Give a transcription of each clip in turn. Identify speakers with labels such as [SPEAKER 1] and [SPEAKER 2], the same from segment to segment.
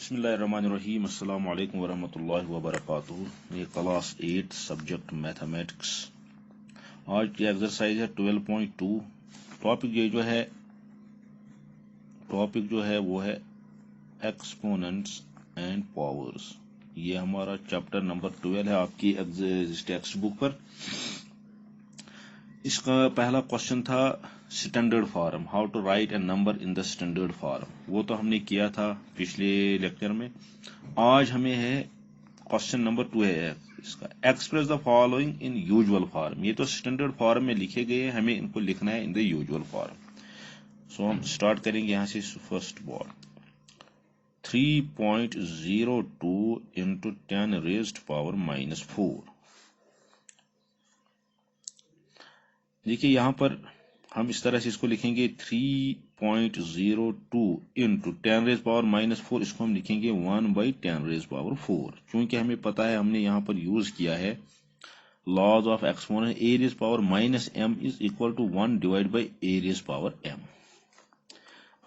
[SPEAKER 1] बिस्मिल्लाहिर्रहमानिर्रहीम अस्सलामु अलैकुम वरहमतुल्लाहि वबरकातुहू। ये क्लास 8 सब्जेक्ट मैथमेटिक्स। आज की एक्सरसाइज है 12.2। टॉपिक जो है वो है एक्सपोनेंट्स एंड पावर्स। ये हमारा चैप्टर नंबर 12 है आपकी टेक्स्ट बुक पर। इसका पहला क्वेश्चन था standard form, how to write a number in the standard form. वो तो हमने किया था पिछले लेक्चर में। आज हमें है क्वेश्चन नंबर 2 है इसका, express the following in usual form. ये तो स्टैंडर्ड फॉर्म में लिखे गए हैं, हमें इनको लिखना है इन द यूजुअल फॉर्म। सो हम स्टार्ट करेंगे यहां से। First board 3.02 into 10 raised power -4। देखिए यहां पर हम इस तरह से इसको लिखेंगे 3.02 इंटू 10 रेज पावर -4। इसको हम लिखेंगे 1/10 रेज पावर 4। क्योंकि हमें पता है, हमने यहां पर यूज किया है laws of exponent. a raise power -m is equal to 1 divide by a raise power m।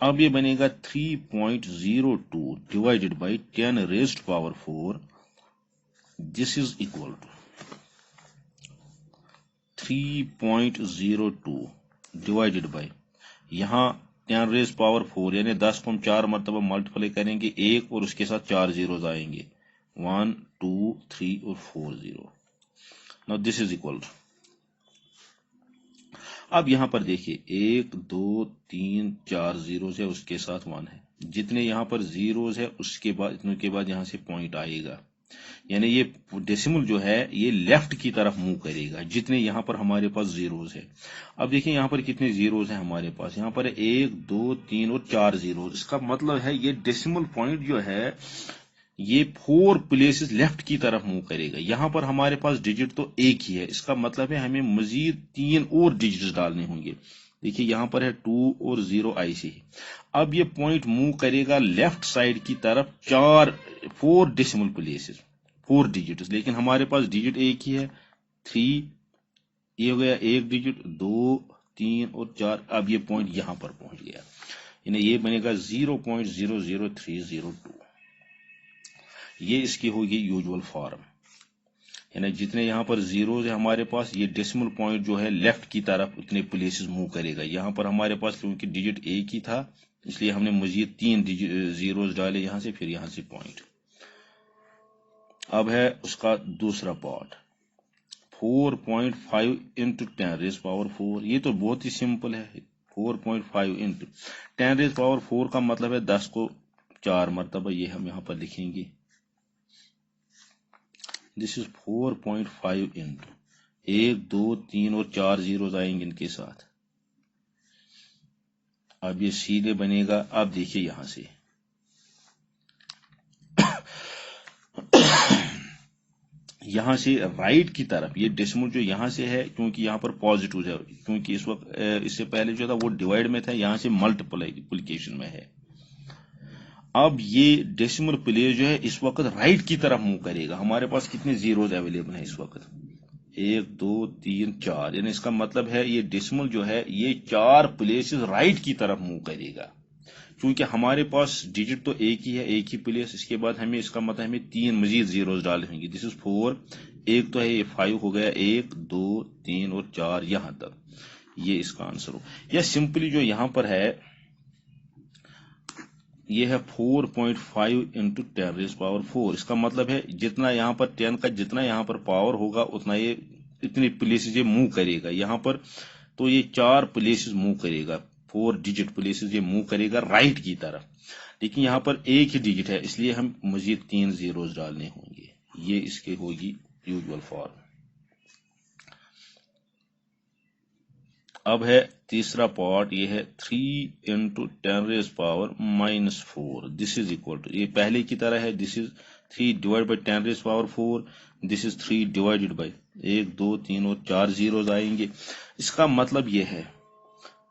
[SPEAKER 1] अब ये बनेगा 3.02 divided by 10 raised power 4। This is equal to 3.02 divided by, यहां 10 रेज पावर 4 यानी 10 को हम 4 मरतबा मल्टीप्लाई करेंगे, 1 और उसके साथ 4 जीरोज आएंगे, 1 2 3 और 4 zero. Now this is equal to, अब यहां पर देखिए 1 2 3 4 जीरोज है, उसके साथ 1 है। जितने यहां पर जीरोज है उसके बाद इतने के बाद यहां से पॉइंट आएगा, यानी ये डेसिमल जो है ये लेफ्ट की तरफ मूव करेगा जितने यहां पर हमारे पास जीरोज है। अब देखिए यहां पर कितने जीरोज हैं हमारे पास, यहां पर 1 2 3 और 4 जीरोज। इसका मतलब है ये डेसिमल पॉइंट जो है ये 4 प्लेसेस लेफ्ट की तरफ मूव करेगा। यहां पर हमारे पास डिजिट तो एक ही है, इसका मतलब है हमें मजीद 3 और डिजिट डालने होंगे। देखिए यहां पर है 2 और 0 ऐसे ही। अब ये पॉइंट मूव करेगा लेफ्ट साइड की तरफ 4 डेसिमल प्लेसेस, 4 डिजिट। लेकिन हमारे पास डिजिट एक ही है, 3, ये हो गया एक डिजिट, 2 3 और 4। अब ये पॉइंट यहां पर पहुंच गया, यानी ये बनेगा 0.00302। ये इसकी होगी यूजुअल फॉर्म, यानी जितने यहां पर जीरोज है हमारे पास, ये डेसिमल पॉइंट जो है लेफ्ट की तरफ उतने प्लेसेस मूव करेगा। यहां पर हमारे पास क्योंकि डिजिट एक ही था इसलिए हमने मजीद 3 जीरोज डाले यहां से, फिर यहां से पॉइंट। अब है उसका दूसरा पार्ट 4.5 इंटू 10 रेज पावर 4। ये तो बहुत ही सिंपल है, 4.5 इंटू 10 रेज पावर 4 का मतलब है 10 को 4 मरतबा, ये हम यहां पर लिखेंगे। दिस इज 4.5 इंटू 1 2 3 और 4 जीरोज आएंगे इनके साथ। अब ये सीधे बनेगा। अब देखिए यहां से यहां से राइट की तरफ ये डेसिमल जो यहां से है, क्योंकि यहां पर पॉजिटिव है, क्योंकि इस वक्त इससे पहले जो था वो डिवाइड में था, यहां से मल्टीप्लिकेशन में है। अब ये डेसिमल प्लेस जो है इस वक्त राइट की तरफ मूव करेगा। हमारे पास कितने जीरोज अवेलेबल है इस वक्त, 1 2 3 4, यानी इसका मतलब है ये डेसिमल जो है ये 4 प्लेसेस राइट की तरफ मूव करेगा। क्योंकि हमारे पास डिजिट तो एक ही है, एक ही प्लेस, इसके बाद हमें इसका मतलब हमें 3 मजीद जीरोज डाले होंगे। दिस इज 4, एक तो है ये 5 हो गया, 1 2 3 और 4 यहां तक। ये इसका आंसर हो, या सिंपली जो यहां पर है ये है 4.5 इंटू 10 रेज पावर 4। इसका मतलब है जितना यहां पर 10 का जितना यहां पर पावर होगा उतना ये इतनी प्लेसेस ये मूव करेगा। यहां पर तो ये 4 प्लेसेस मूव करेगा, 4 डिजिट प्लेसेस ये मूव करेगा राइट की तरफ। लेकिन यहां पर एक ही डिजिट है इसलिए हम मजीद 3 जीरोज डालने होंगे। ये इसके होगी यूजुअल फॉर्म। अब है तीसरा पार्ट, ये है 3 into 10 raise power -4। This is equal to, ये पहले की तरह है, this is 3 divide by 10 raise power 4। This is 3 divided by 1 2 3 और 4 जीरोज आएंगे। इसका मतलब ये है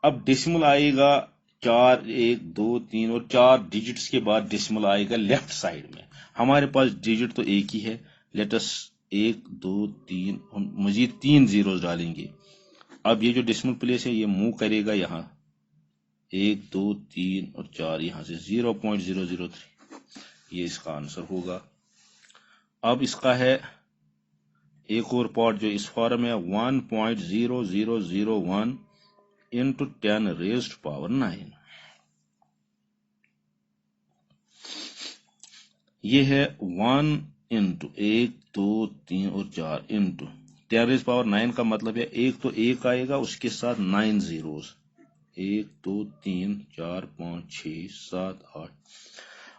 [SPEAKER 1] अब डेसिमल आएगा 4 1 2 3 और 4 डिजिट्स के बाद डेसिमल आएगा लेफ्ट साइड में। हमारे पास डिजिट तो एक ही है, लेटस 1 2 3, हम मजीद 3 जीरोज डालेंगे। अब ये जो डेसिमल प्लेस है ये मूव करेगा यहां 1 2 3 और 4, यहां से 0.003, ये इसका आंसर होगा। अब इसका है एक और पार्ट जो इस फॉर्म है 1.0001 इंटू 10 रेज्ड पावर 9। ये है 1 इंटू 1 2 3 और 4 इंटू 10 रेज्ड पावर 9 का मतलब है एक तो एक आएगा उसके साथ 9 जीरोस, 1 2 3 4 5 6 7 8।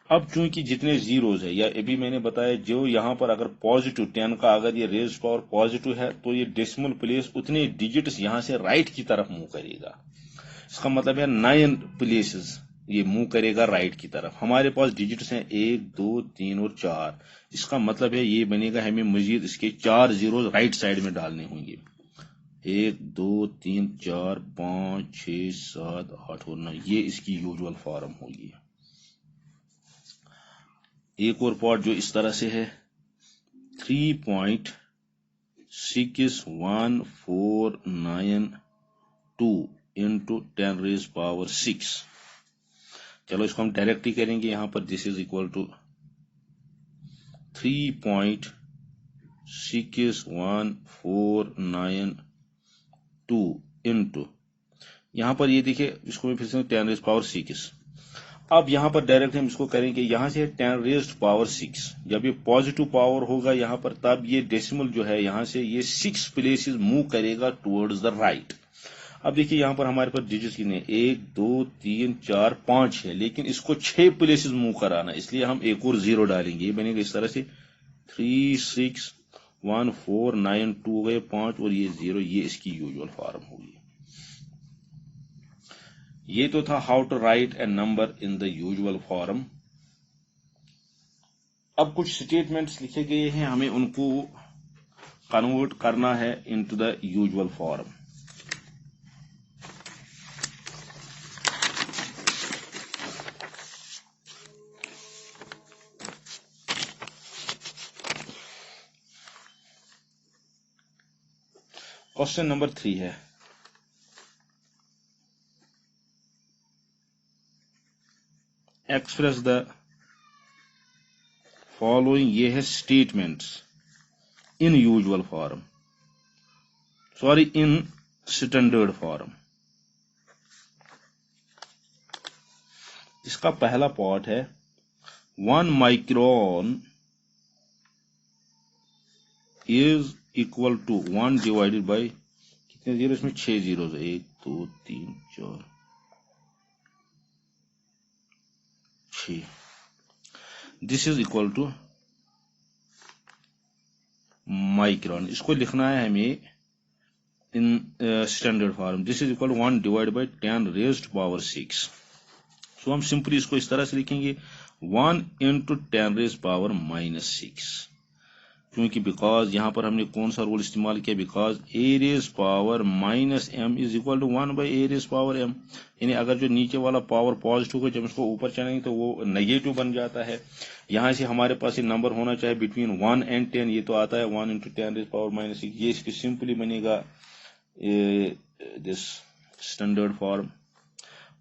[SPEAKER 1] अब चूंकि जितने जीरोस है, या अभी मैंने बताया जो यहाँ पर अगर पॉजिटिव 10 का अगर ये रेज्ड पावर पॉजिटिव है तो ये डेसिमल प्लेस उतने डिजिट्स यहां से राइट की तरफ मूव करेगा। इसका मतलब है 9 प्लेसेस ये मूव करेगा राइट की तरफ। हमारे पास डिजिट्स हैं 1 2 3 और 4। इसका मतलब है ये बनेगा हमें मजीद इसके 4 जीरो राइट साइड में डालने होंगे। 1 2 3 4 5 6 7 8 और 9, ये इसकी यूजुअल फॉर्म होगी। एक और पार्ट जो इस तरह से है 3.61492 इंटू 10 रेज पावर 6। चलो इसको हम डायरेक्ट ही करेंगे यहां पर। This is equal to 3.61492 into, यहां पर ये देखिए इसको मैं फिर से 10 रेज पावर 6। अब यहां पर डायरेक्ट हम इसको करेंगे, यहां से 10 रेज्ड पावर 6। जब ये पॉजिटिव पावर होगा यहां पर तब ये डेसिमल जो है यहां से ये 6 प्लेसेस मूव करेगा टुवर्ड्स द राइट। अब देखिए यहां पर हमारे पास डिजिट्स कितने 1 2 3 4 5 है, लेकिन इसको 6 प्लेसेस मूव कराना, इसलिए हम एक और जीरो डालेंगे। ये बनेगा इस तरह से 36149 गए 5 और ये 0, ये इसकी यूजुअल फॉर्म होगी। ये तो था how to write a number in the usual form. अब कुछ स्टेटमेंट्स लिखे गए हैं, हमें उनको कन्वर्ट करना है into the usual form. Question number 3 है, एक्सप्रेस द फॉलोइंग। ये है statements in usual form, sorry in standard form. इसका पहला पार्ट है 1 micron is equal to 1 divided by, कितने जीरो इसमें 6 zero, 1 2 3 4 6। This is equal to micron, इसको लिखना है हमें in standard form. This is equal to 1 divide by 10 raised power 6। सो हम सिंपली इसको इस तरह से लिखेंगे 1 इंटू 10 रेज्ड पावर -6, क्योंकि बिकॉज यहां पर हमने कौन सा रूल इस्तेमाल किया, because a raise power -m is equal to 1 by a raise power m। यानी अगर जो नीचे वाला पावर पॉजिटिव हो जब इसको ऊपर चढ़ेंगे तो वो नेगेटिव बन जाता है। यहां से हमारे पास ये नंबर होना चाहिए बिटवीन 1 एंड 10, ये तो आता है 1 इंटू 10 रेज पावर -6। ये इसकी सिंपली बनेगा दिस स्टैंडर्ड फॉर्म।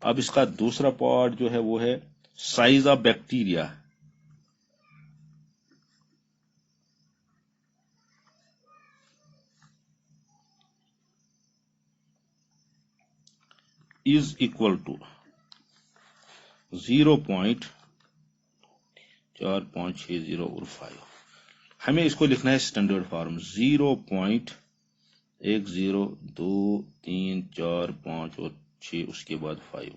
[SPEAKER 1] अब इसका दूसरा पार्ट जो है वो है size of bacteria. Is equal to 0.4560 और 5। हमें इसको लिखना है स्टैंडर्ड फॉर्म 0.102345 और 6 उसके बाद 5।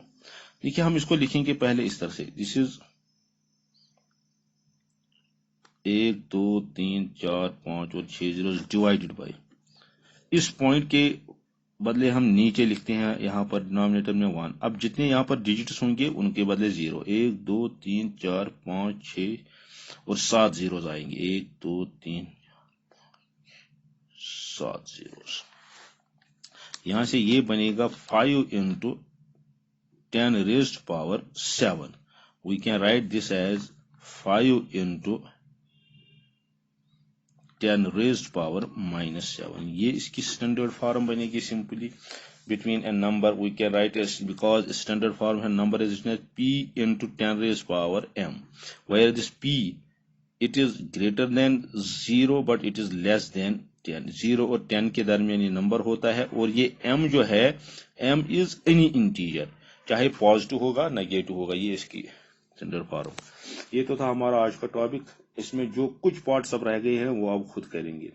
[SPEAKER 1] देखिए हम इसको लिखेंगे पहले इस तरह से, दिस इज 1 2 3 4 5 और 6 जीरो डिवाइडेड बाई, इस पॉइंट के बदले हम नीचे लिखते हैं यहां पर डिनोमिनेटर में 1। अब जितने यहां पर डिजिट्स होंगे उनके बदले 0, 1 2 3 4 5 6 और 7 जीरोस आएंगे, 1 2 3 7 जीरोस। यहां से ये बनेगा 5 into 10 raised power 7। We can write this as 5 into 10 raised power -7। ये इसकी स्टैंडर्ड फॉर्म बनेगी simply. between a number, we can write as, because standard form है number is written as p into 10 raised power m, where this p, it is greater than 0 but it is less than 10. 0 और 10 के दरमियान ये number होता है, और ये m जो है, m is any integer, चाहे पॉजिटिव होगा नेगेटिव होगा, ये इसकी स्टैंडर्ड फॉर्म। ये तो था हमारा आज का टॉपिक, इसमें जो कुछ पार्ट सब रह गए हैं वो आप खुद करेंगे।